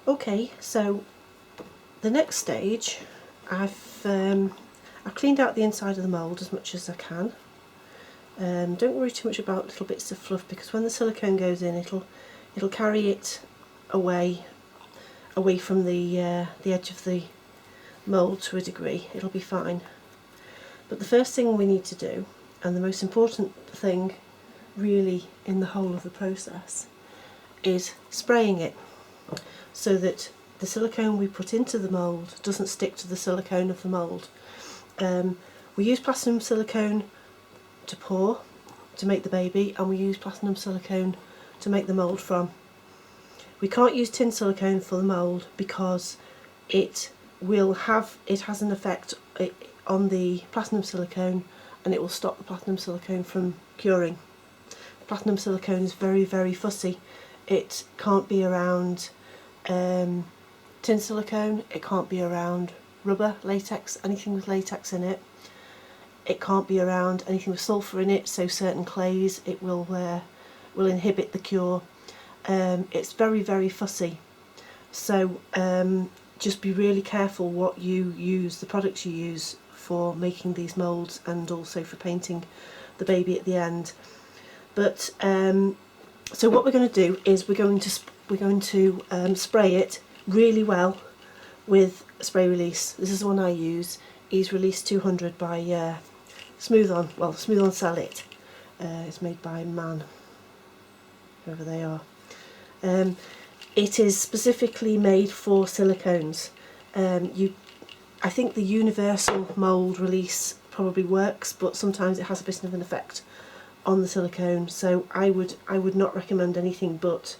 Okay, so the next stage, I've cleaned out the inside of the mould as much as I can. Don't worry too much about little bits of fluff, because when the silicone goes in, it'll carry it away from the edge of the mould to a degree. It'll be fine. But the first thing we need to do, and the most important thing really in the whole of the process, is spraying it, so that the silicone we put into the mould doesn't stick to the silicone of the mould. We use platinum silicone to pour, to make the baby, and we use platinum silicone to make the mould from. We can't use tin silicone for the mould because it has an effect on the platinum silicone, and it will stop the platinum silicone from curing. Platinum silicone is very, very fussy. It can't be around tin silicone, it can't be around rubber, latex, anything with latex in it. It can't be around anything with sulphur in it, so certain clays, it will inhibit the cure. It's very, very fussy. So just be really careful what you use, the products you use for making these moulds, and also for painting the baby at the end. But so what we're going to do is we're going to spray it really well with spray release. This is the one I use, Ease Release 200 by Smooth On sell it. It's made by Man, whoever they are. It is specifically made for silicones. I think the universal mould release probably works, but sometimes it has a bit of an effect on the silicone. So I would not recommend anything but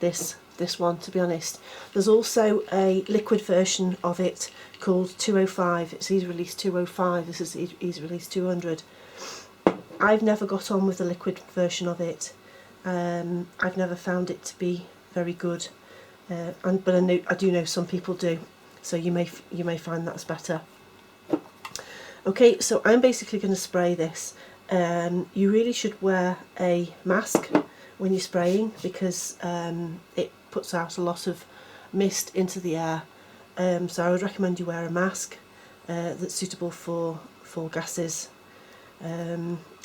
this one, to be honest. There's also a liquid version of it called 205. It's Ease Release 205. This is Ease Release 200. I've never got on with the liquid version of it. I've never found it to be very good, but I do know some people do, so you may find that's better. Okay, so I'm basically going to spray this. You really should wear a mask when you're spraying, because it puts out a lot of mist into the air. So I would recommend you wear a mask that's suitable for gases,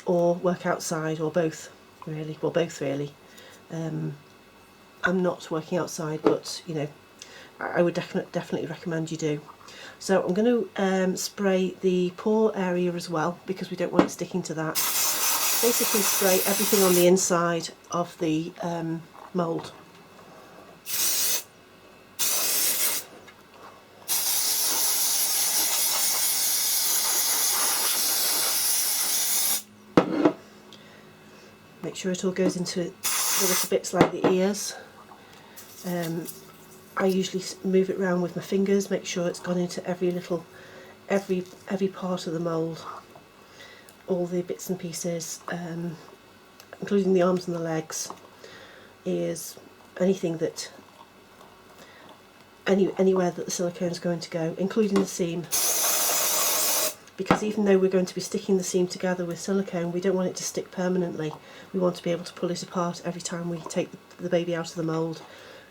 or work outside, or both really. Well, both really. I'm not working outside, but you know, I would definitely recommend you do. So I'm going to spray the pore area as well, because we don't want it sticking to that. Basically spray everything on the inside of the mould. Make sure it all goes into the little bits like the ears. I usually move it around with my fingers, make sure it's gone into every part of the mould, all the bits and pieces, including the arms and the legs, ears, anything that, anywhere that the silicone is going to go, including the seam. Because even though we're going to be sticking the seam together with silicone, we don't want it to stick permanently. We want to be able to pull it apart every time we take the baby out of the mould.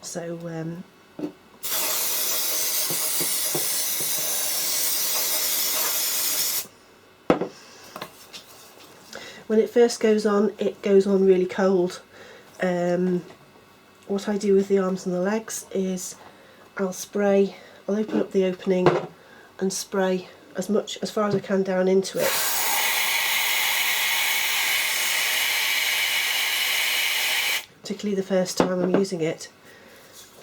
So when it first goes on, it goes on really cold. What I do with the arms and the legs is I'll open up the opening and spray as far as I can down into it. Particularly the first time I'm using it.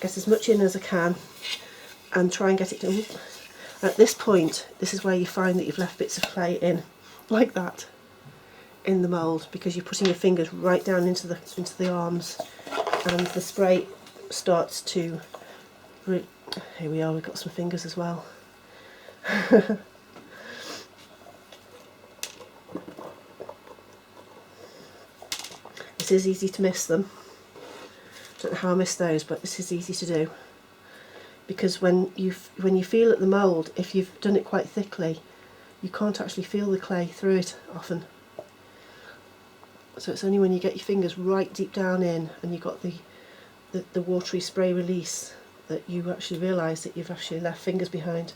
Get as much in as I can and try and get it done. At this point, this is where you find that you've left bits of clay in, like that, in the mould, because you're putting your fingers right down into the arms, and the spray starts to. Here we are. We've got some fingers as well. It is easy to miss them. Don't know how I missed those, but this is easy to do, because when you feel at the mould, if you've done it quite thickly, you can't actually feel the clay through it often. So it's only when you get your fingers right deep down in and you've got the watery spray release that you actually realise that you've actually left fingers behind.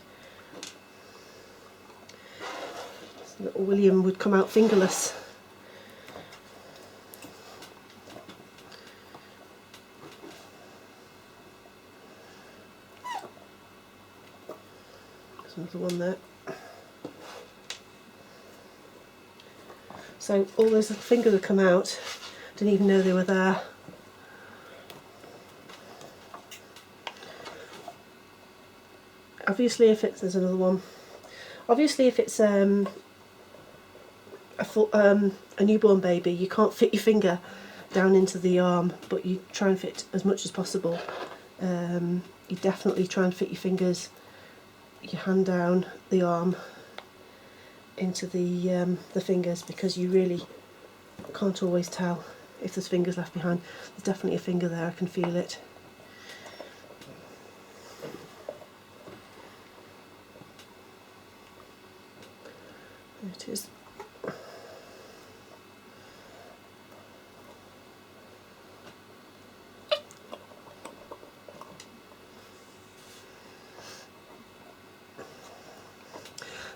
So little William would come out fingerless. There's another one there. So all those little fingers have come out, didn't even know they were there. Obviously there's another one. Obviously if it's a newborn baby, you can't fit your finger down into the arm, but you try and fit as much as possible. You definitely try and fit your fingers, your hand down the arm into the fingers, because you really can't always tell if there's fingers left behind. There's definitely a finger there, I can feel it. There it is.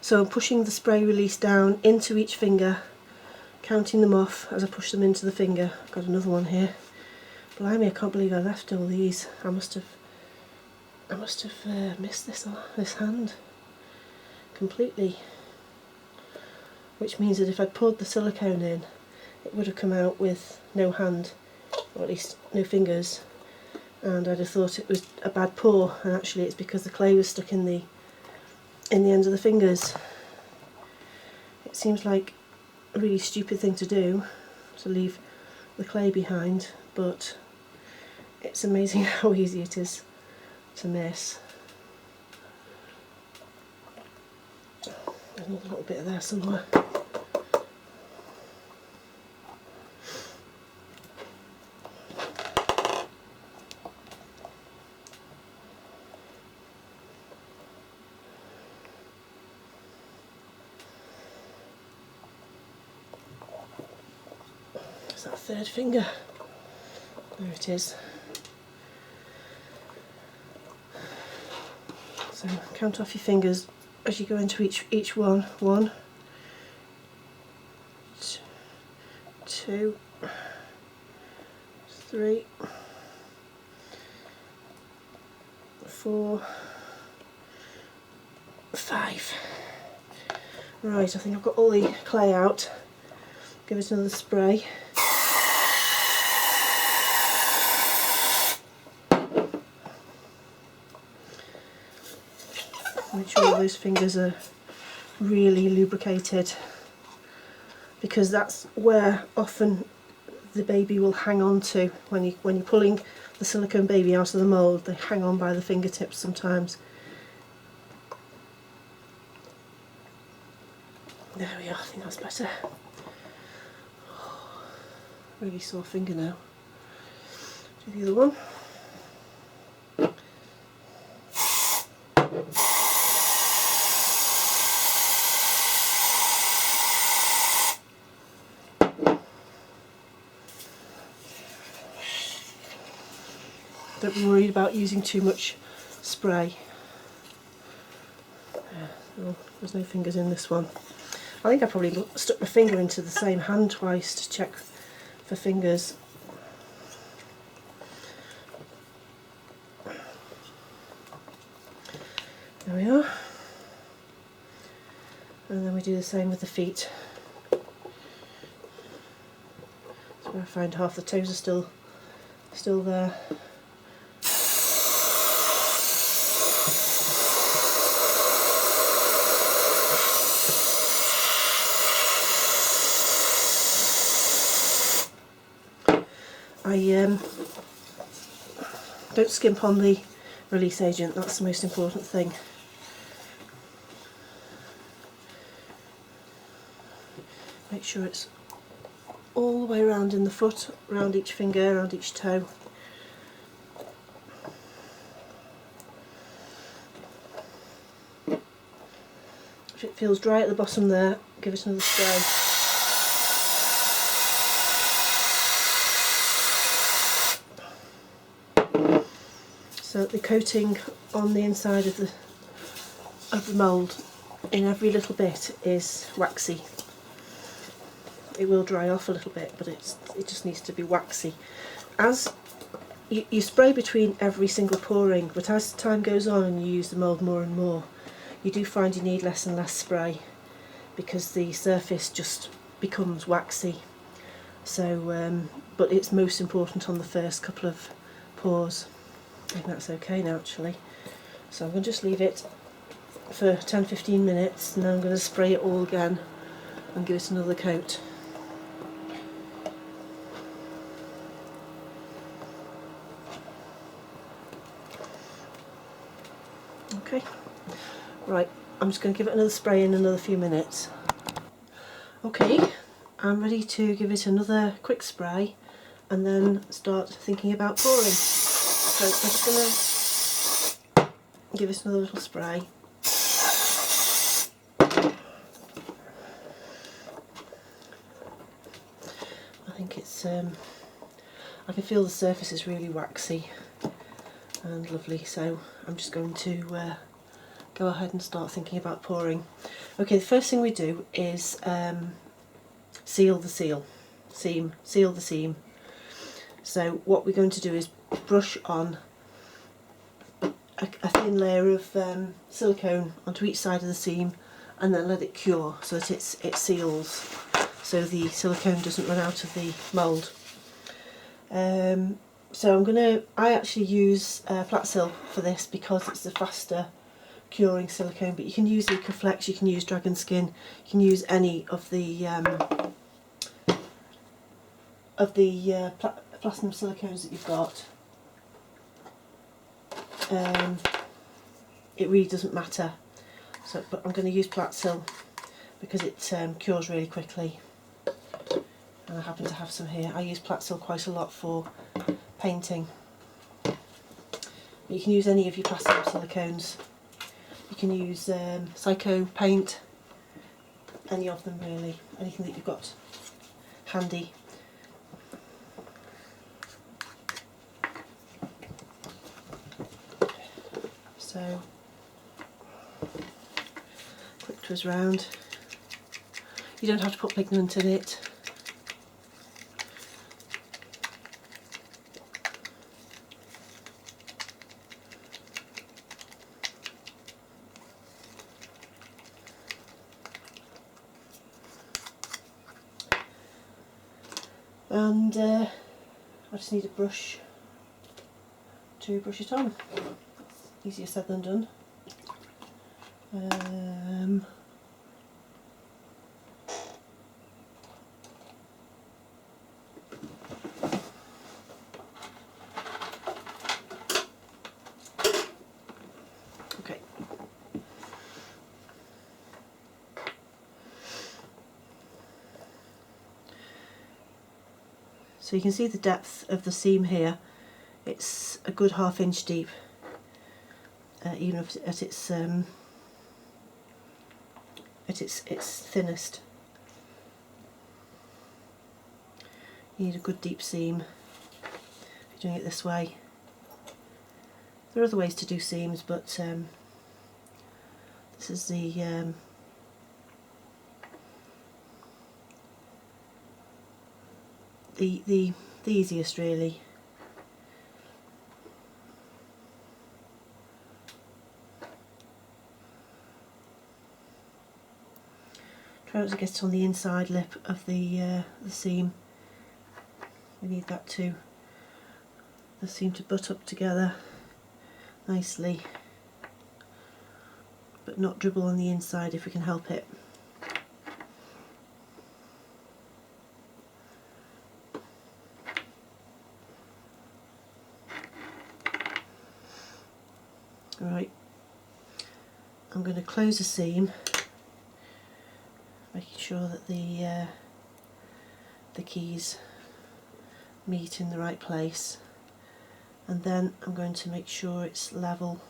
So I'm pushing the spray release down into each finger, counting them off as I push them into the finger. I've got another one here. Blimey, I can't believe I left all these. I must have missed this hand completely. Which means that if I'd poured the silicone in, it would have come out with no hand, or at least no fingers, and I'd have thought it was a bad pour, and actually it's because the clay was stuck in the ends of the fingers. It seems like a really stupid thing to do, to leave the clay behind, but it's amazing how easy it is to miss. There's another little bit there somewhere. That third finger. There it is. So count off your fingers as you go into each one. 1, 2, 3, 4, 5. Right, I think I've got all the clay out. Give it another spray. Make sure all those fingers are really lubricated, because that's where often the baby will hang on to when you're pulling the silicone baby out of the mould. They hang on by the fingertips sometimes. There we are, I think that's better. Oh, really sore finger now. Do the other one. Don't be worried about using too much spray. Oh, there's no fingers in this one. I think I probably stuck my finger into the same hand twice to check for fingers. There we are. And then we do the same with the feet. So I find half the toes are still there. I don't skimp on the release agent, that's the most important thing. Make sure it's all the way around in the foot, around each finger, around each toe. If it feels dry at the bottom there, give it another spray. So that the coating on the inside of the mould in every little bit is waxy. It will dry off a little bit, but it just needs to be waxy. As you spray between every single pouring, but as time goes on and you use the mould more and more, you do find you need less and less spray because the surface just becomes waxy. So, but it's most important on the first couple of pours. I think that's okay now actually. So I'm going to just leave it for 10-15 minutes and then I'm going to spray it all again and give it another coat. Okay, right, I'm just going to give it another spray in another few minutes. Okay, I'm ready to give it another quick spray and then start thinking about pouring. So I'm just going to give it another little spray. I think it's, I can feel the surface is really waxy and lovely, so I'm just going to go ahead and start thinking about pouring. Okay, the first thing we do is seal the seam. So what we're going to do is brush on a thin layer of silicone onto each side of the seam and then let it cure so that it seals, so the silicone doesn't run out of the mould. So I actually use Flat-Sil for this because it's the faster curing silicone, but you can use Ecoflex, you can use Dragon Skin, you can use any of the platinum silicones that you've got. It really doesn't matter. So, but I'm going to use Flat-Sil because it cures really quickly. And I happen to have some here. I use Flat-Sil quite a lot for painting. But you can use any of your platinum silicones. You can use Psycho paint, any of them really, anything that you've got handy. So, quick twist round. You don't have to put pigment in it. And I just need a brush to brush it on. Easier said than done. Okay. So you can see the depth of the seam here. It's a good ½ inch deep. Even if at its thinnest. You need a good deep seam if you're doing it this way. There are other ways to do seams, but this is the easiest really. Try not to get it on the inside lip of the seam. We need that the seam to butt up together nicely, but not dribble on the inside if we can help it. Alright, I'm going to close the seam, making sure that the keys meet in the right place, and then I'm going to make sure it's level,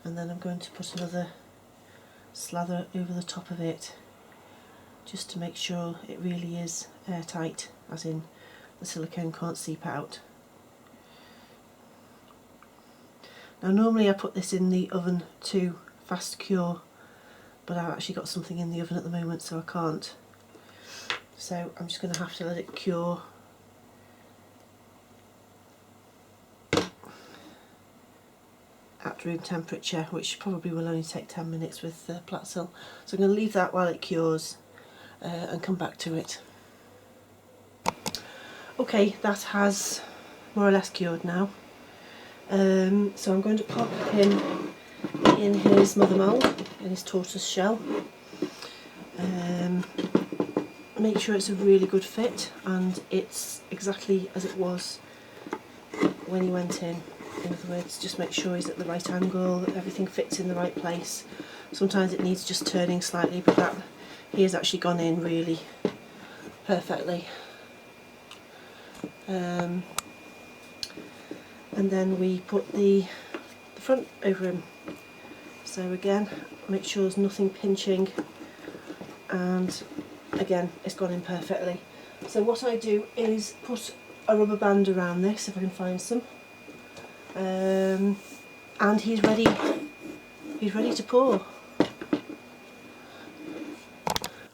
and then I'm going to put another slather over the top of it just to make sure it really is airtight, as in the silicone can't seep out. Now normally I put this in the oven to fast cure, but I've actually got something in the oven at the moment so I can't. So I'm just going to have to let it cure at room temperature, which probably will only take 10 minutes with Platsil. So I'm going to leave that while it cures and come back to it. Okay, that has more or less cured now. So I'm going to pop him in his mother mould, in his tortoise shell. Make sure it's a really good fit and it's exactly as it was when he went in. In other words, just make sure he's at the right angle, that everything fits in the right place. Sometimes it needs just turning slightly, but that he has actually gone in really perfectly. And then we put the front over him. So again, make sure there's nothing pinching, and again, it's gone in perfectly. So what I do is put a rubber band around this, if I can find some, and he's ready to pour.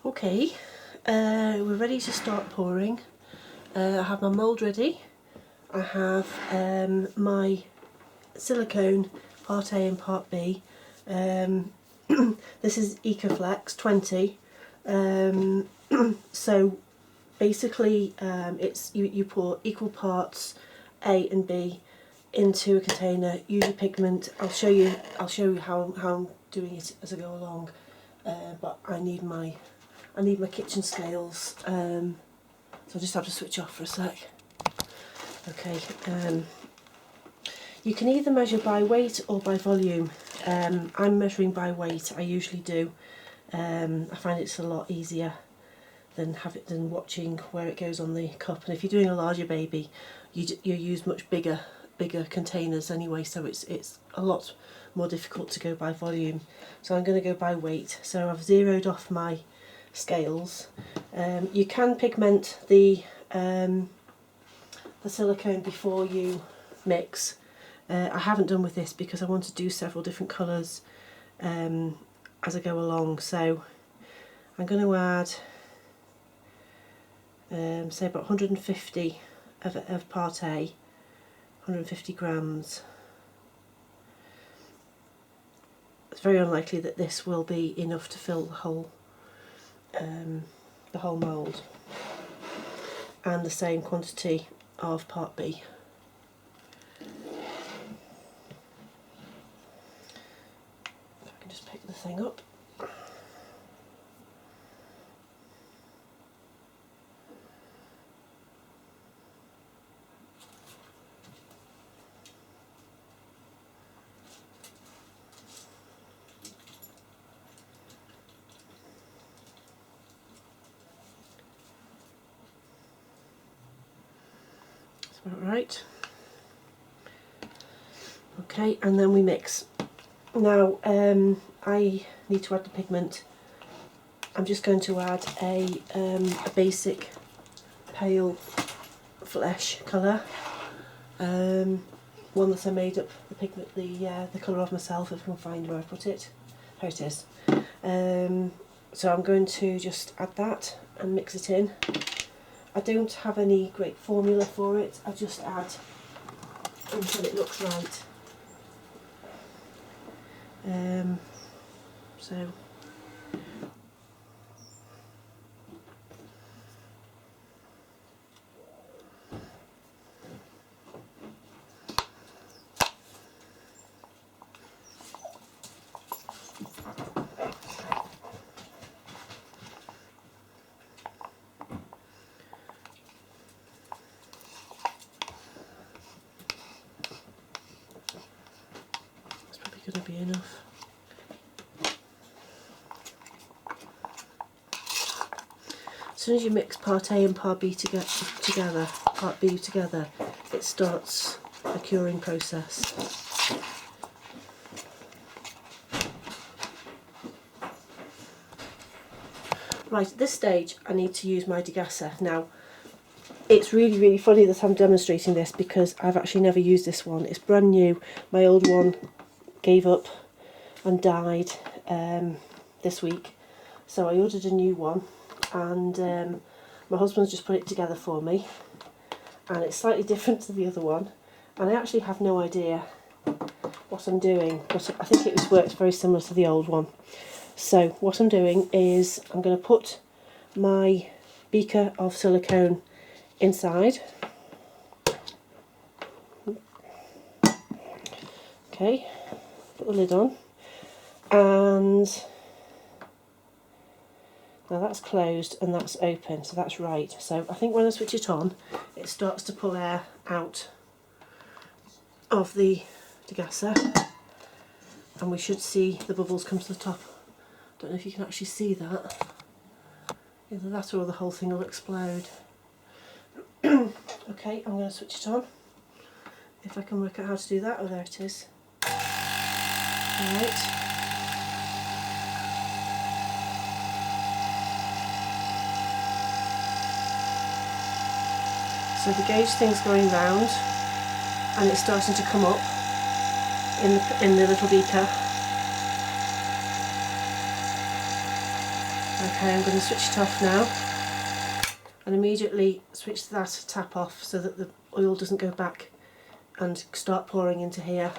Okay, we're ready to start pouring. I have my mould ready. I have my silicone part A and part B. This is Ecoflex 20. So basically it's you pour equal parts A and B into a container. Use your pigment. I'll show you how I'm doing it as I go along. But I need my kitchen scales. So I just have to switch off for a sec. Okay. You can either measure by weight or by volume. I'm measuring by weight. I usually do. I find it's a lot easier than watching where it goes on the cup. And if you're doing a larger baby, you use much bigger containers anyway. So it's a lot more difficult to go by volume. So I'm going to go by weight. So I've zeroed off my scales. You can pigment the silicone before you mix. I haven't done with this because I want to do several different colours as I go along. So I'm going to add say about 150 of part A, 150 grams. It's very unlikely that this will be enough to fill the whole mould, and the same quantity of part B. If I can just pick the thing up. About right. Okay, and then we mix. Now I need to add the pigment. I'm just going to add a basic pale flesh colour, one that I made up the pigment, the colour of myself, if I can find where I put it. Here it is. So I'm going to just add that and mix it in. I don't have any great formula for it, I just add until it looks right. So going to be enough. As soon as you mix part A and part B together, it starts a curing process. Right, at this stage I need to use my degasser. Now It's really, really funny that I'm demonstrating this because I've actually never used this one. It's brand new. My old one gave up and died this week. So I ordered a new one, and my husband's just put it together for me. And it's slightly different to the other one. And I actually have no idea what I'm doing, but I think it works very similar to the old one. So what I'm doing is I'm going to put my beaker of silicone inside. Okay, put the lid on, and now that's closed and that's open, so that's right. So I think when I switch it on, it starts to pull air out of the degasser, and we should see the bubbles come to the top. Don't know if you can actually see that. Either that or the whole thing will explode. Okay, I'm going to switch it on. If I can work out how to do that. Oh, there it is. Alright. So the gauge thing's going round and it's starting to come up in the little beaker. Okay, I'm going to switch it off now and immediately switch that tap off so that the oil doesn't go back and start pouring into here.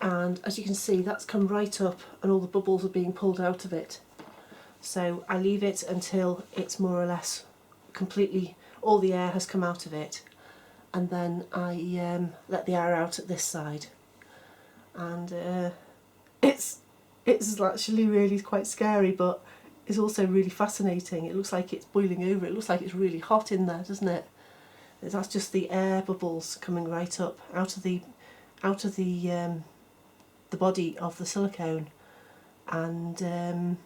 And as you can see, that's come right up and all the bubbles are being pulled out of it. So I leave it until it's more or less completely, all the air has come out of it, and then I let the air out at this side. And it's actually really quite scary, but it's also really fascinating. It looks like it's boiling over. It looks like it's really hot in there, doesn't it? That's just the air bubbles coming right up out of the body of the silicone and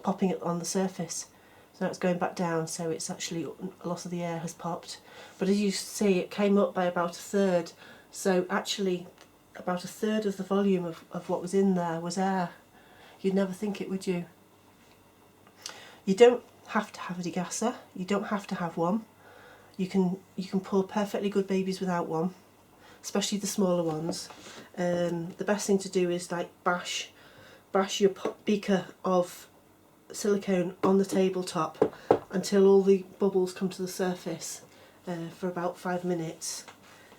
popping it on the surface. So now it's going back down, so it's actually a lot of the air has popped. But as you see, it came up by about a third. So actually about a third of the volume of what was in there was air. You'd never think it, would you? You don't have to have a degasser. You don't have to have one. You can pour perfectly good babies without one, especially the smaller ones. The best thing to do is like bash your beaker of silicone on the tabletop until all the bubbles come to the surface for about 5 minutes.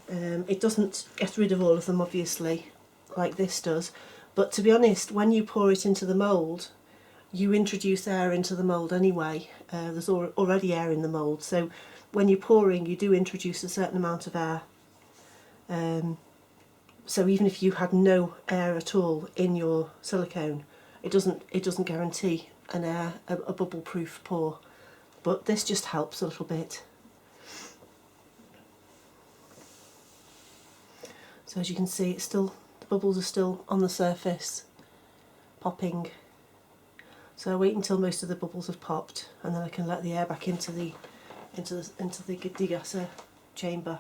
It doesn't get rid of all of them, obviously, like this does, but to be honest, when you pour it into the mould, you introduce air into the mould anyway. There's already air in the mould, so when you're pouring you do introduce a certain amount of air. So even if you had no air at all in your silicone, it doesn't guarantee a bubble-proof pour, but this just helps a little bit. So as you can see, the bubbles are still on the surface, popping. So I wait until most of the bubbles have popped, and then I can let the air back into the degasser chamber.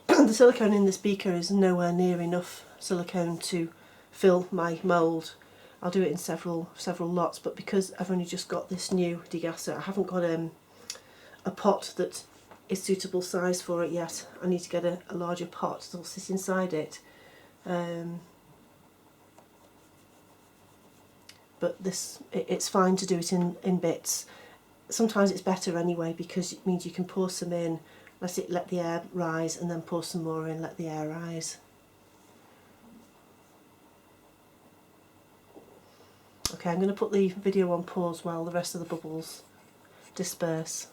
The silicone in this beaker is nowhere near enough silicone to fill my mould. I'll do it in several lots, but because I've only just got this new degasser, I haven't got a pot that is suitable size for it yet. I need to get a larger pot that'll sit inside it. But it's fine to do it in bits. Sometimes it's better anyway, because it means you can pour some in, let the air rise, and then pour some more in, let the air rise. Okay, I'm going to put the video on pause while the rest of the bubbles disperse.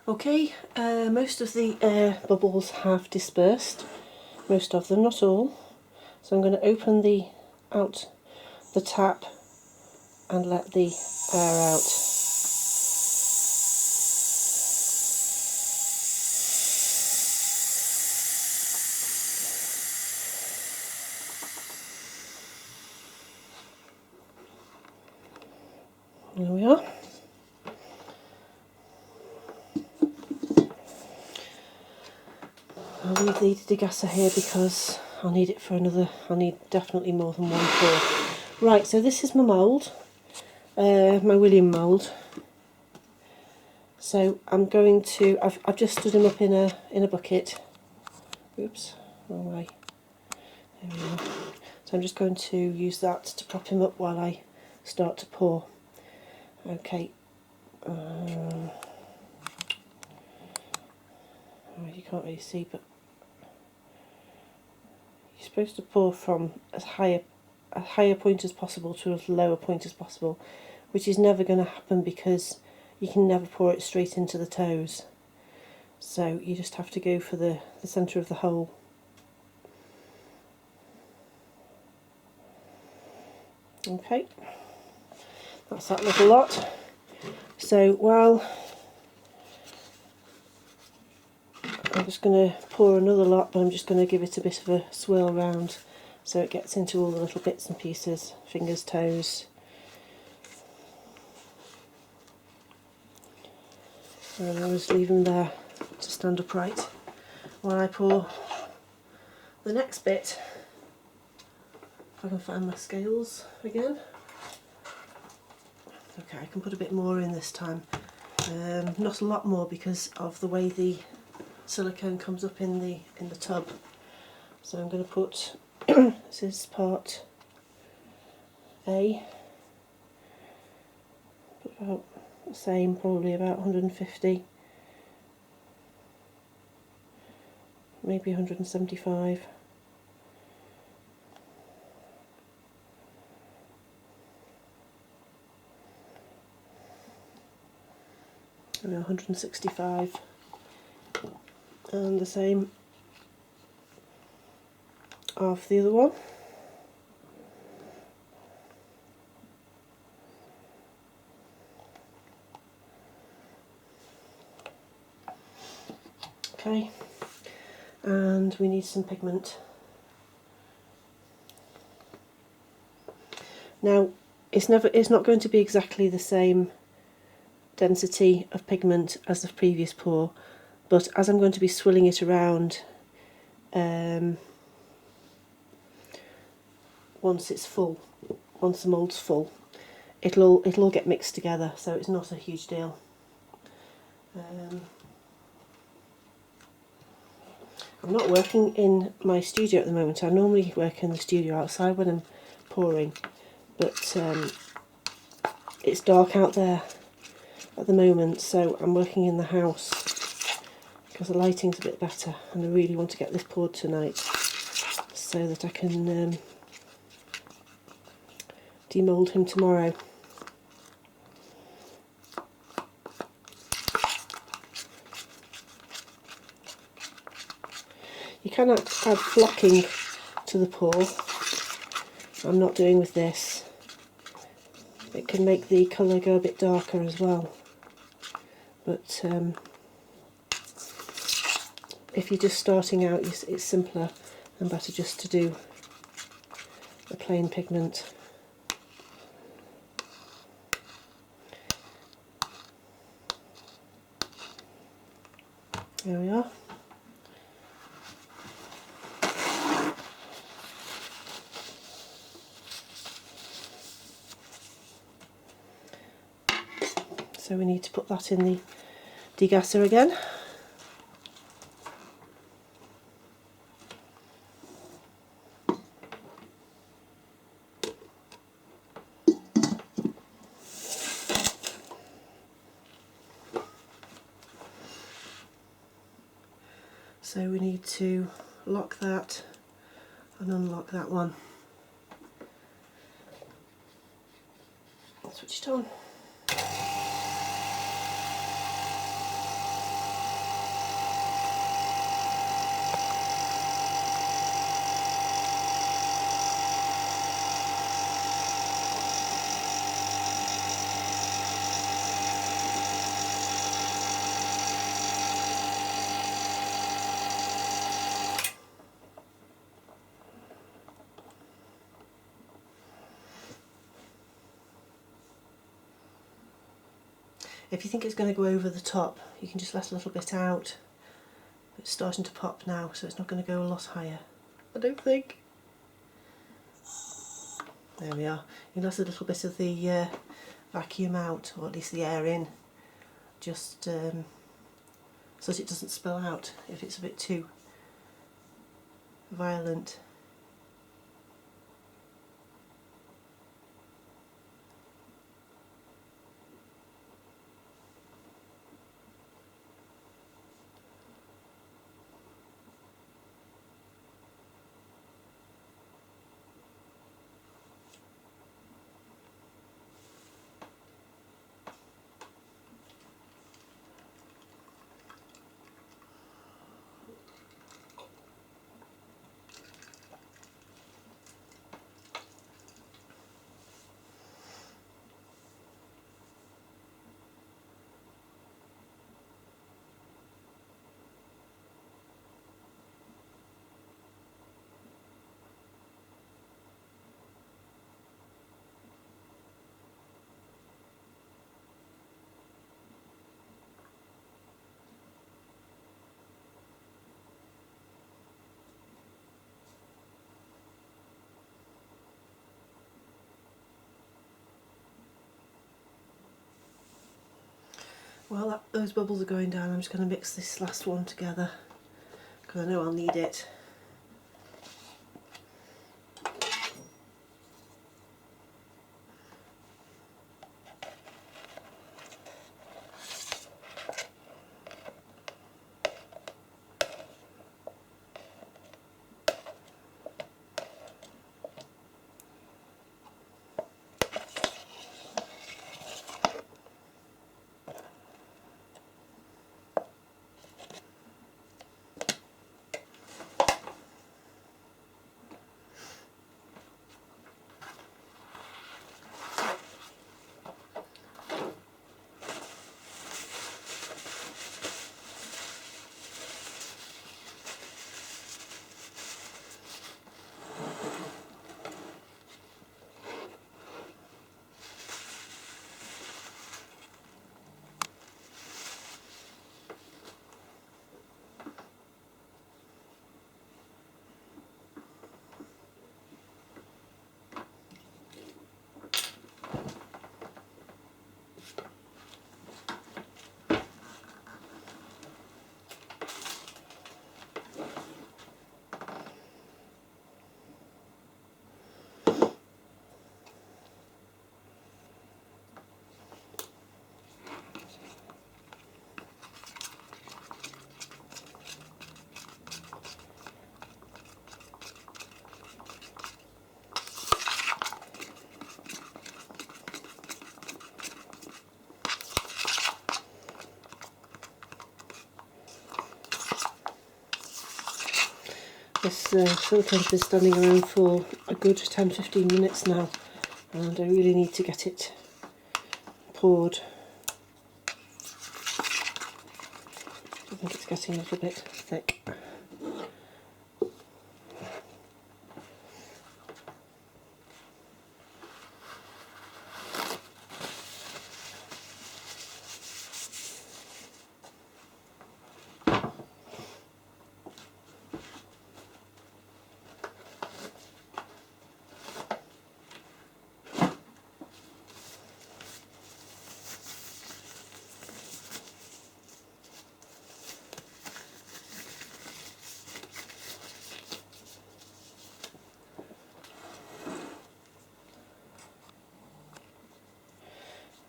Okay, most of the air bubbles have dispersed, most of them, not all. So I'm going to open the tap and let the air out. There we are. I'll leave leave the degasser here because I'll need it for another, I'll need definitely more than one pour. Right, so this is my mould, my William mould. So I'm going to, I've just stood him up in a bucket. Oops, wrong way. There we are. So I'm just going to use that to prop him up while I start to pour. Okay. You can't really see, but you're supposed to pour from as high a higher point as possible to as low a point as possible, which is never going to happen because you can never pour it straight into the toes. So you just have to go for the centre of the hole. Okay, that's that little lot. So while I'm just going to pour another lot, but I'm just going to give it a bit of a swirl round so it gets into all the little bits and pieces, fingers, toes. And I'll just leave them there to stand upright while I pour the next bit. If I can find my scales again. Okay, I can put a bit more in this time. Not a lot more because of the way the silicone comes up in the tub. So I'm going to put this is part A. Put about the same, probably about 150, maybe 175. And 165, and the same of the other one. Okay, and we need some pigment. Now it's not going to be exactly the same density of pigment as the previous pour, but as I'm going to be swirling it around once it's full, once the mould's full, it'll all get mixed together, so it's not a huge deal. I'm not working in my studio at the moment. I normally work in the studio outside when I'm pouring, but it's dark out there at the moment, so I'm working in the house because the lighting's a bit better, and I really want to get this poured tonight so that I can demold him tomorrow. You can add flocking to the pour. I'm not doing with this. It can make the colour go a bit darker as well. But if you're just starting out, it's simpler and better just to do a plain pigment. There we are. So we need to put that in the degasser again. So we need to lock that and unlock that one. Switch it on. If you think it's going to go over the top, you can just let a little bit out. It's starting to pop now, so it's not going to go a lot higher, I don't think. There we are. You let a little bit of the vacuum out, or at least the air in, just so that it doesn't spill out if it's a bit too violent. While those bubbles are going down, I'm just going to mix this last one together because I know I'll need it. This silicone's been standing around for a good 10-15 minutes now, and I really need to get it poured. I think it's getting a little bit thick.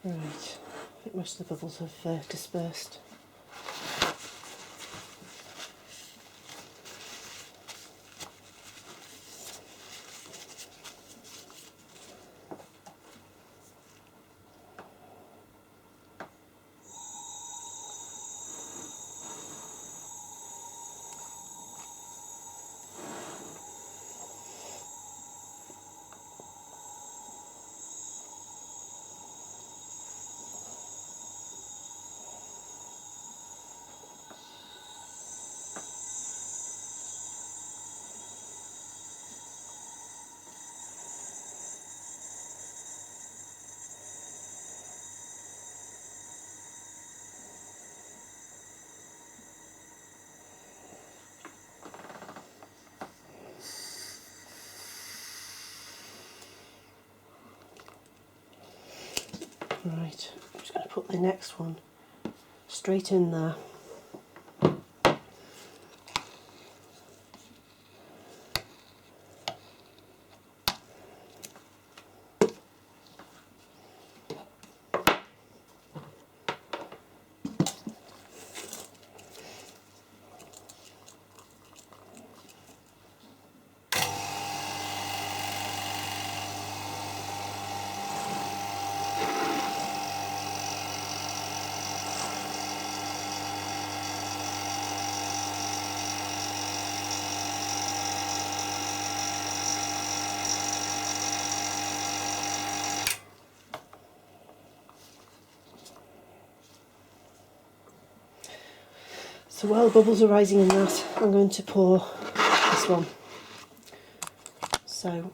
Right, I think most of the bubbles have dispersed. Right, I'm just going to put the next one straight in there. So while the bubbles are rising in that, I'm going to pour this one. So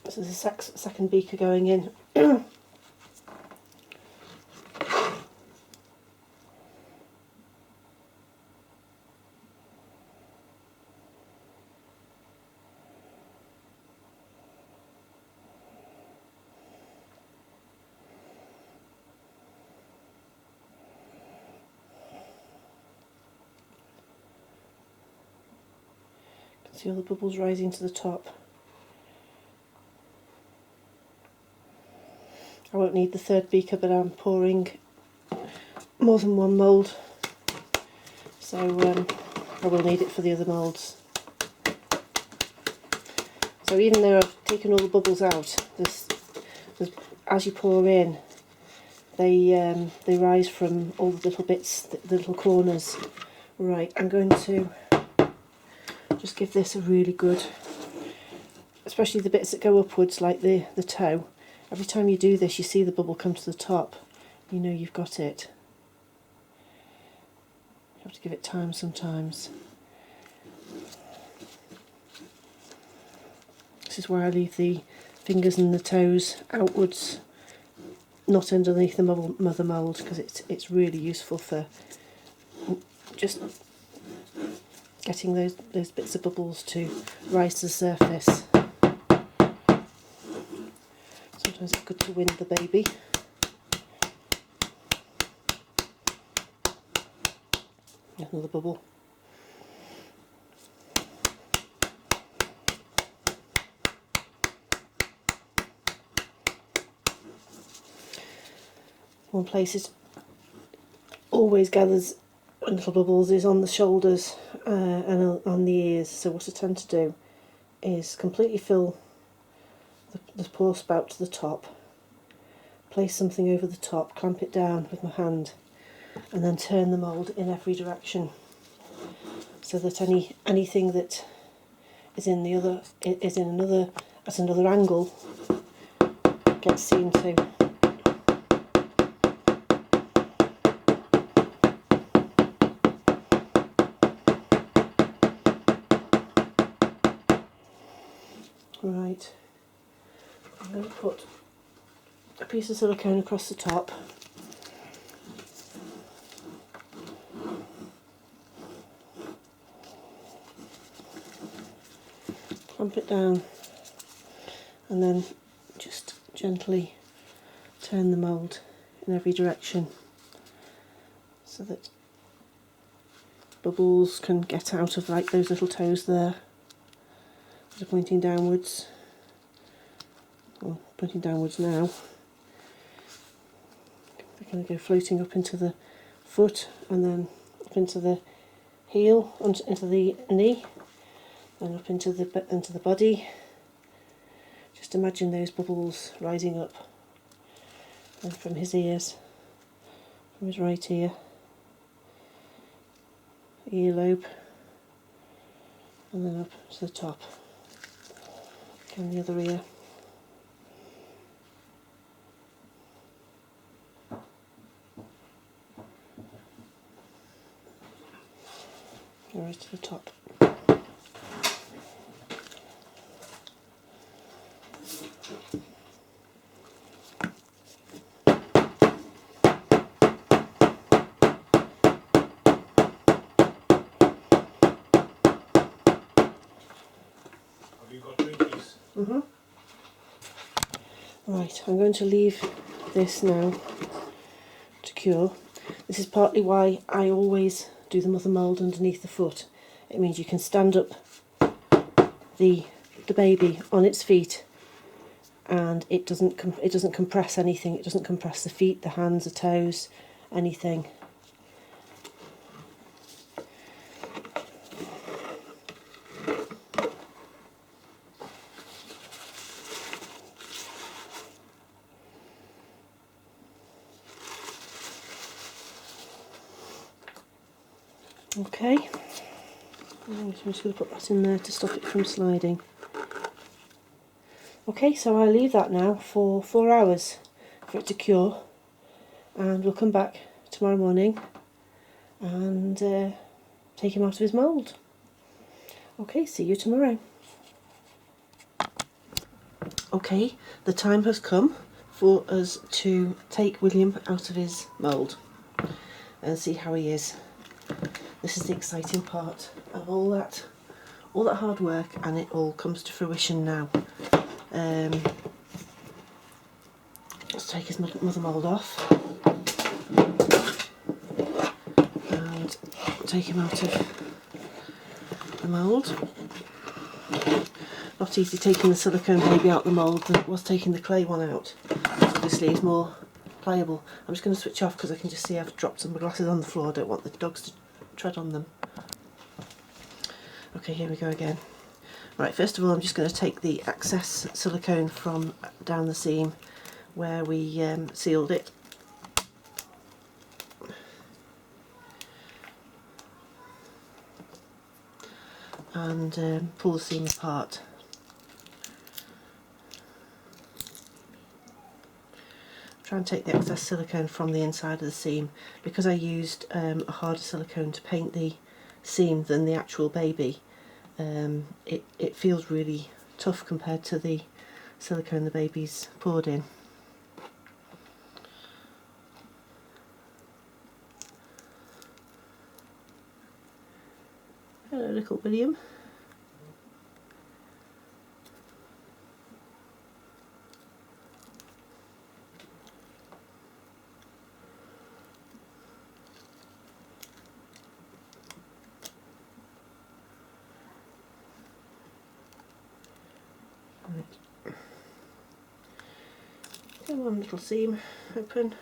this is the second beaker going in. See all the bubbles rising to the top. I won't need the third beaker, but I'm pouring more than one mould, so I will need it for the other moulds. So even though I've taken all the bubbles out, as you pour in, they rise from all the little bits, the little corners. Right, I'm going to just give this a really good, especially the bits that go upwards like the toe. Every time you do this, you see the bubble come to the top. You know you've got it. You have to give it time sometimes. This is why I leave the fingers and the toes outwards, not underneath the mother mould, because it's really useful for just getting those bits of bubbles to rise to the surface. Sometimes it's good to wind the baby. Another bubble. One place it always gathers little bubbles is on the shoulders and on the ears. So what I tend to do is completely fill the pour spout to the top, place something over the top, clamp it down with my hand, and then turn the mould in every direction, so that anything that is in the other at another angle gets seen too. Right, I'm going to put a piece of silicone across the top. Clamp it down and then just gently turn the mould in every direction so that bubbles can get out of like those little toes there that are pointing downwards. Well, pointing downwards now. They're going to go floating up into the foot and then up into the heel, into the knee, and up into the body. Just imagine those bubbles rising up, and from his ears, from his right ear, earlobe, and then up to the top, and the other ear. Right to the top. Have you got drinkies? Right, I'm going to leave this now to cure. This is partly why I always do the mother mould underneath the foot. It means you can stand up the baby on its feet, and it doesn't compress anything. It doesn't compress the feet, the hands, the toes, anything. Okay, I'm just going to put that in there to stop it from sliding. Okay, so I'll leave that now for 4 hours for it to cure, and we'll come back tomorrow morning and take him out of his mould. Okay, see you tomorrow. Okay, the time has come for us to take William out of his mould and see how he is. This is the exciting part of all that hard work, and it all comes to fruition now. Let's take his mother mould off and take him out of the mould. Not easy taking the silicone baby out of the mould than it was taking the clay one out. Obviously it's more pliable. I'm just going to switch off because I can just see I've dropped some glasses on the floor. I don't want the dogs to tread on them. Okay, here we go again. Right, first of all I'm just going to take the excess silicone from down the seam where we sealed it. And pull the seam apart. Try and take the excess silicone from the inside of the seam. Because I used a harder silicone to paint the seam than the actual baby, it feels really tough compared to the silicone the baby's poured in. Hello little William. Right. Come on little seam, open.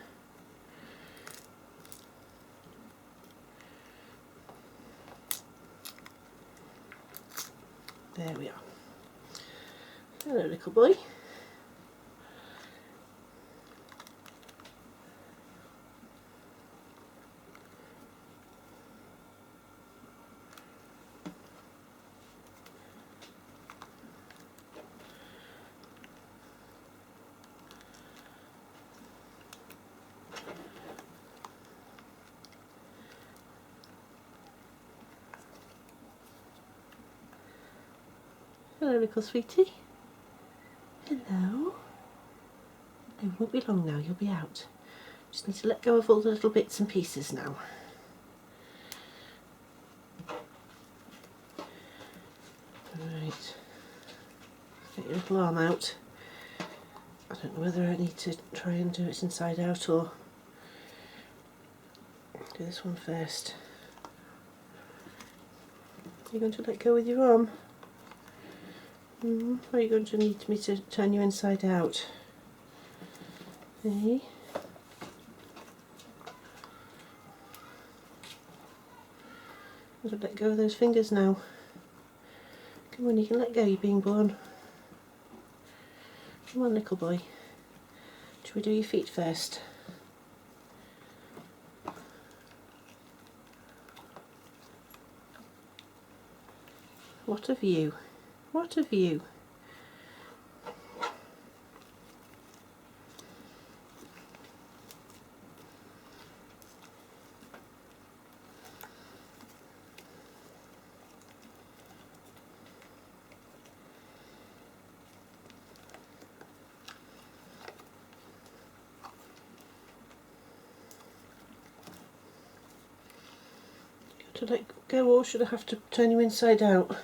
There we are. Hello little boy. Hello little sweetie. Hello. It won't be long now, you'll be out. Just need to let go of all the little bits and pieces now. Right. Get your little arm out. I don't know whether I need to try and do it inside out or do this one first. You're going to let go with your arm? Or are you going to need me to turn you inside out? Okay. I've got to let go of those fingers now. Come on, you can let go, you're being born. Come on little boy. Should we do your feet first? What of you? What of you? To let go, or should I have to turn you inside out?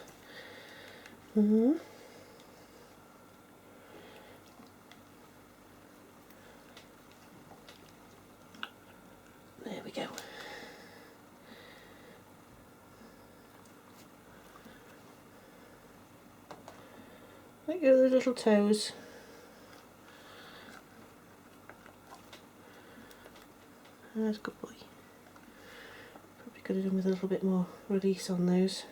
Let go of the little toes. That's a good boy. Probably could have done with a little bit more release on those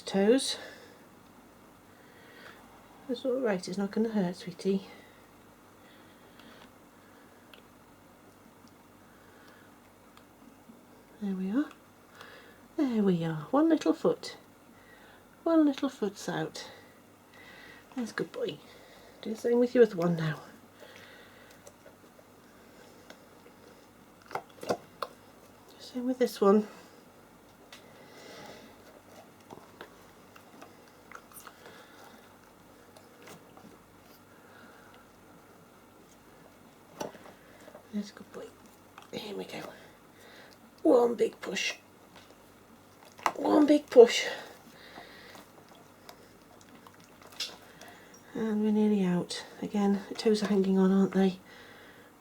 toes. That's alright, it's not going to hurt, sweetie. There we are. There we are. One little foot. One little foot's out. That's a good boy. Do the same with your other one now. Same with this one. That's a good boy. Here we go. One big push. One big push. And we're nearly out. Again, the toes are hanging on, aren't they?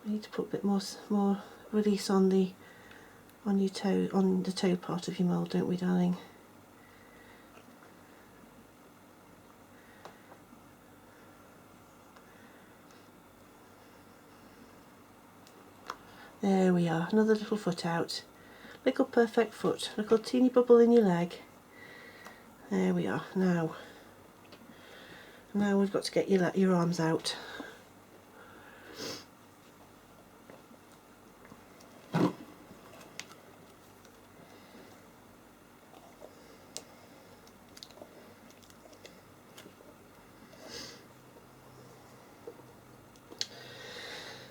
We need to put a bit more release on your toe, on the toe part of your mould, don't we, darling? There we are, another little foot out. Little perfect foot, little teeny bubble in your leg. There we are. Now we've got to get your arms out.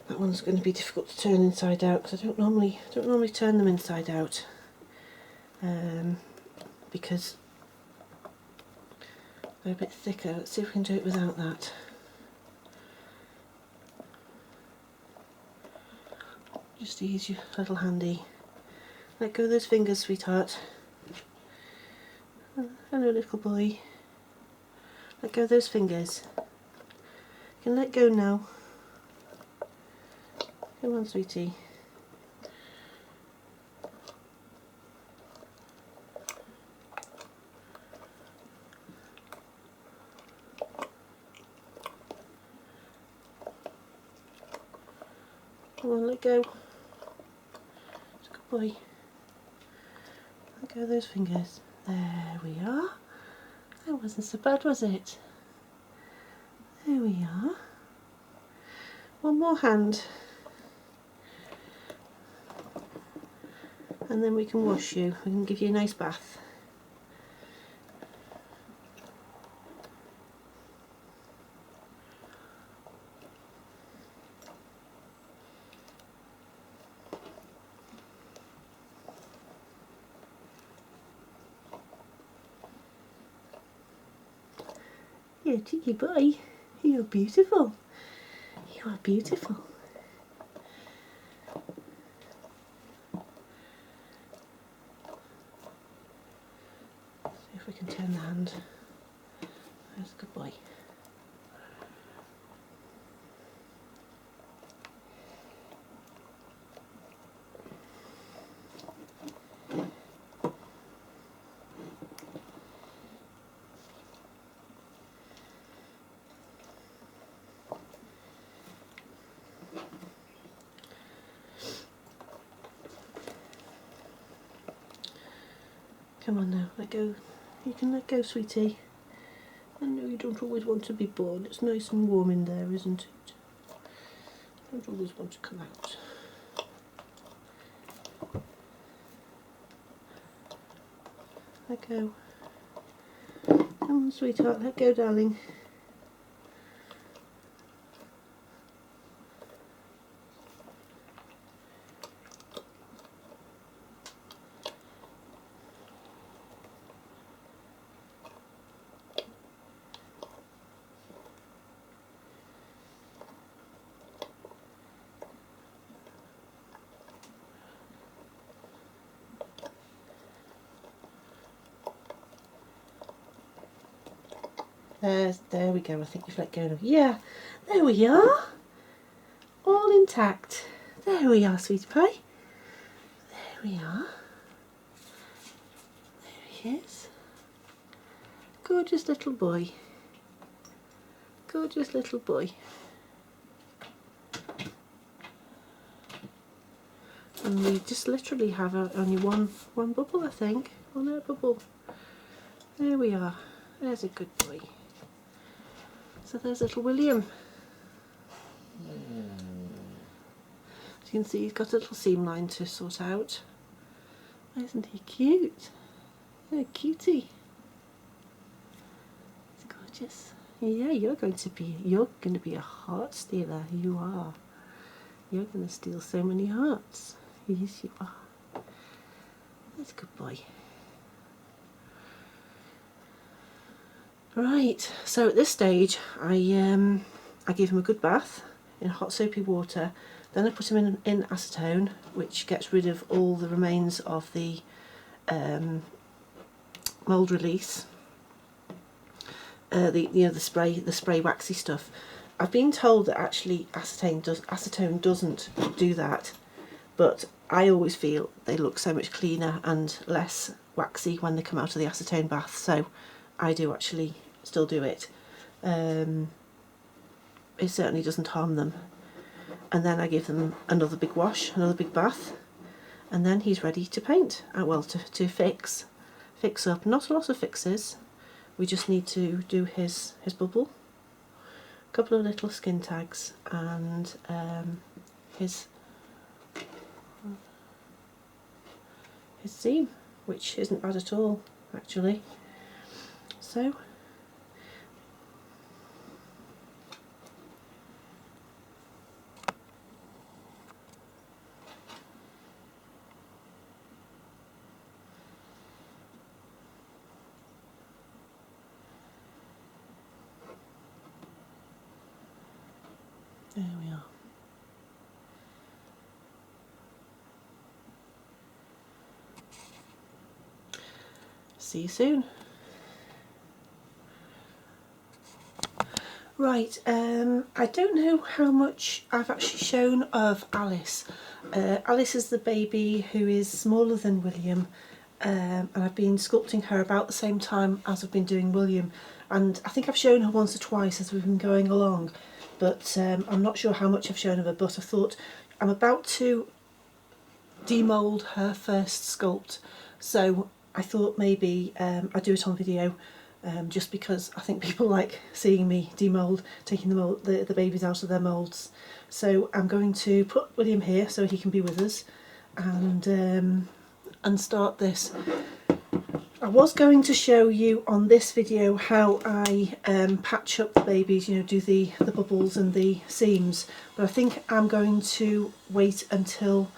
That one's going to be difficult to turn inside out because I don't normally turn them inside out, because they're a bit thicker. Let's see if we can do it without that. Just use your little handy. Let go of those fingers, sweetheart. Hello, little boy. Let go of those fingers. You can let go now. Come on, sweetie. Come on, let go. It's a good boy. Let go of those fingers. There we are. That wasn't so bad, was it? There we are. One more hand. And then we can wash you. We can give you a nice bath. You're a cheeky boy. You're beautiful. You are beautiful. See if we can turn the hand. That's a good boy. Come on now, let go. You can let go, sweetie. I know you don't always want to be born. It's nice and warm in there, isn't it? You don't always want to come out. Let go. Come on, sweetheart, let go, darling. There we go. I think you've let go now. Yeah, there we are. All intact. There we are, sweetie pie. There we are. There he is. Gorgeous little boy. Gorgeous little boy. And we just literally have only one bubble, I think. One air bubble. There we are. There's a good boy. So there's little William. As you can see, he's got a little seam line to sort out. Isn't he cute? Oh, cutie. It's gorgeous. Yeah, you're going to be a heart stealer. You are. You're going to steal so many hearts. Yes, you are. That's a good boy. Right. So at this stage, I give him a good bath in hot soapy water. Then I put him in acetone, which gets rid of all the remains of the mould release. The spray waxy stuff. I've been told that actually acetone doesn't do that, but I always feel they look so much cleaner and less waxy when they come out of the acetone bath, so I do actually still do it. It certainly doesn't harm them. And then I give them another big wash, another big bath, and then he's ready to paint. Well, to fix up. Not a lot of fixes. We just need to do his bubble, a couple of little skin tags, and his seam, which isn't bad at all, actually. So there we are. See you soon. Right, I don't know how much I've actually shown of Alice. Alice is the baby who is smaller than William, and I've been sculpting her about the same time as I've been doing William, and I think I've shown her once or twice as we've been going along, but I'm not sure how much I've shown of her. But I thought I'm about to demold her first sculpt, so I thought maybe I'd do it on video, just because I think people like seeing me demold, taking the babies out of their moulds. So I'm going to put William here so he can be with us and start this. I was going to show you on this video how I patch up the babies, you know, do the bubbles and the seams, but I think I'm going to wait until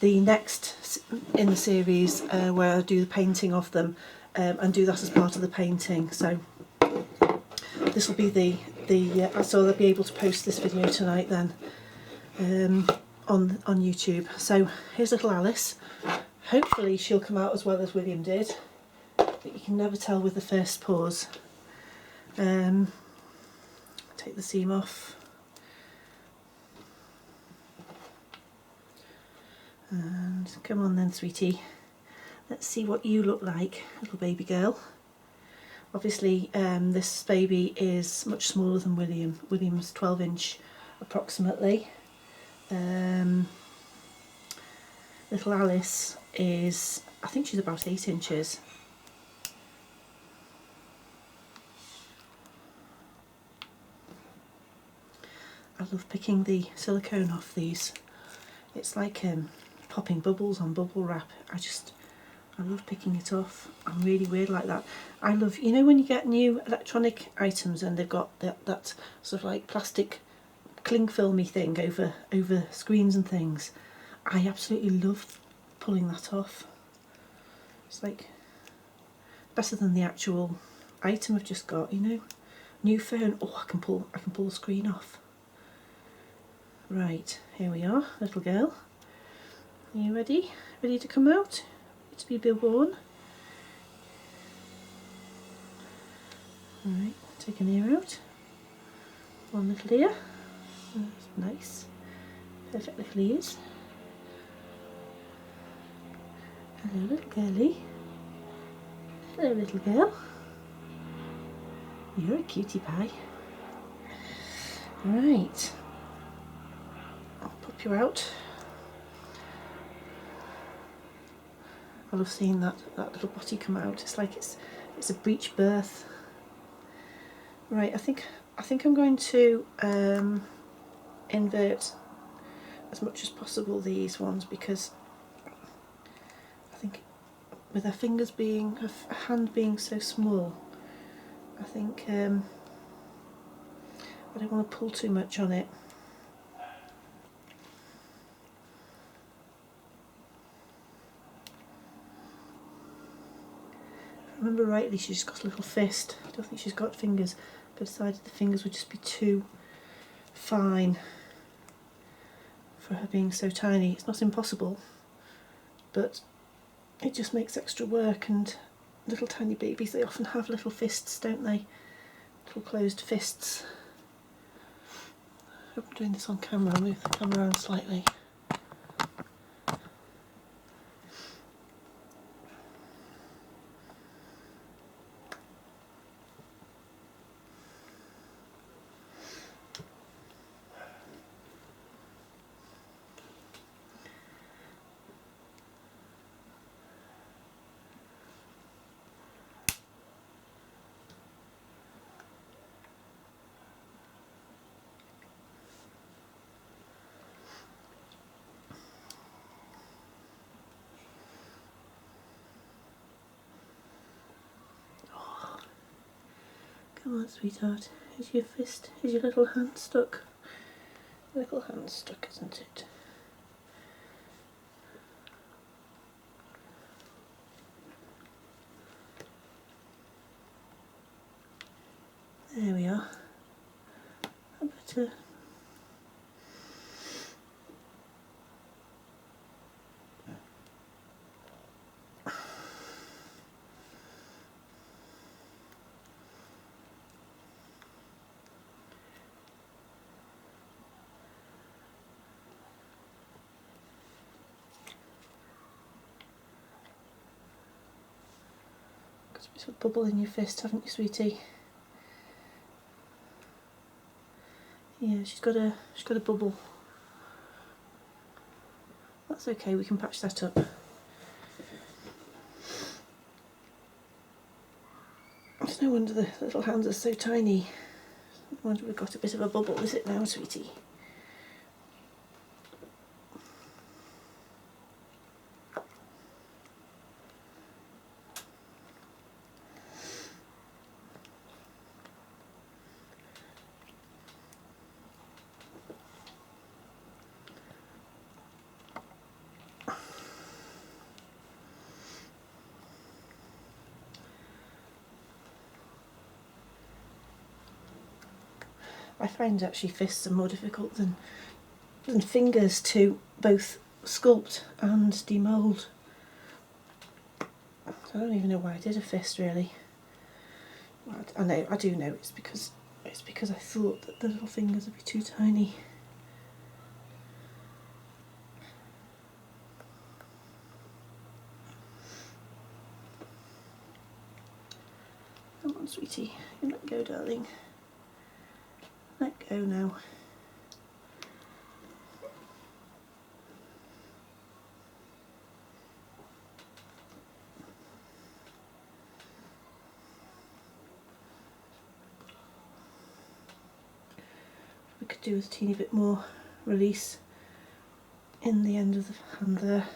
the next in the series where I do the painting of them, and do that as part of the painting. So this will be so I'll be able to post this video tonight then on YouTube. So here's little Alice. Hopefully she'll come out as well as William did, but you can never tell with the first pause. Take the seam off. And come on then, sweetie. Let's see what you look like, little baby girl. Obviously this baby is much smaller than William. William's 12-inch approximately. Little Alice is, I think she's about 8 inches. I love picking the silicone off these. It's like popping bubbles on bubble wrap. I love picking it off. I'm really weird like that. I love, you know, when you get new electronic items and they've got that sort of like plastic cling filmy thing over screens and things. I absolutely love pulling that off. It's like better than the actual item I've just got, you know. New phone. Oh, I can pull the screen off. Right, here we are, little girl. Are you ready? Ready to come out? To be born. Alright, take an ear out. One little ear. That's nice. Perfect little ears. Hello, little girlie. Hello, little girl. You're a cutie pie. Right, I'll pop you out. I love seeing that little body come out. It's like it's a breech birth. Right, I think I'm going to invert as much as possible these ones, because I think with her fingers being, her hand being so small, I think I don't want to pull too much on it. If I remember rightly, she's got a little fist. I don't think she's got fingers. I decided the fingers would just be too fine for her being so tiny. It's not impossible, but it just makes extra work, and little tiny babies, they often have little fists, don't they? Little closed fists. I hope I'm doing this on camera. I'll move the camera around slightly. Come on, sweetheart. Is your fist, is your little hand stuck? Little hand stuck, isn't it? There we are. I better got a bit of a bubble in your fist, haven't you, sweetie? Yeah, she's got a bubble. That's okay, we can patch that up. It's no wonder the little hands are so tiny. No wonder we've got a bit of a bubble, is it now, sweetie? I find actually fists are more difficult than fingers to both sculpt and demould. I don't even know why I did a fist, really. Well, I do know it's because I thought that the little fingers would be too tiny. Come on, sweetie, you let go, darling. Let go now. We could do with a teeny bit more release in the end of the hand there.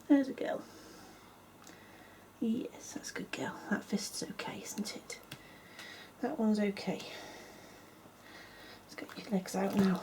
There's a girl. Yes, that's a good girl. That fist's okay, isn't it? That one's okay. Let's get your legs out now.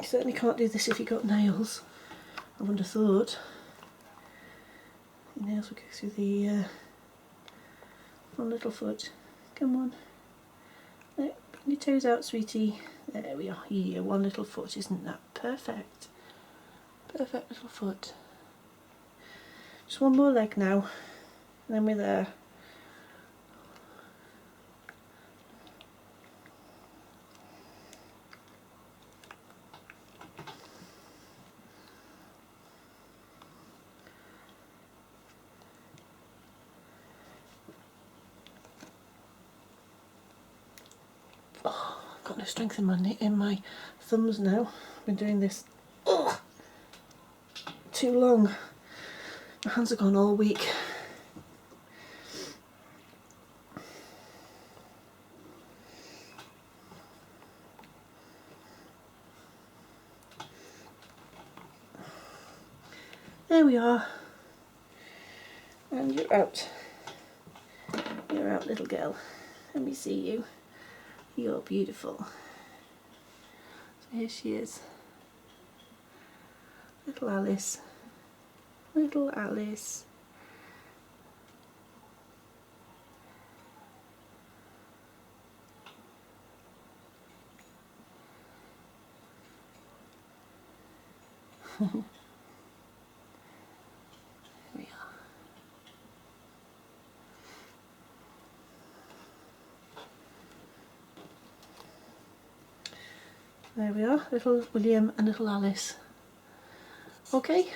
certainly can't do this if you've got nails. I wouldn't have thought. Your nails will go through the one little foot. Come on. No, bring your toes out, sweetie. There we are. Here, one little foot. Isn't that perfect? Perfect little foot. Just one more leg now, and then we're there. Oh, I've got no strength in my thumbs now. I've been doing this too long. My hands are gone all week. There we are. And you're out. You're out, little girl. Let me see you. You're beautiful. So here she is. Little Alice. Little Alice. There we are. There we are, little William and little Alice. Okay.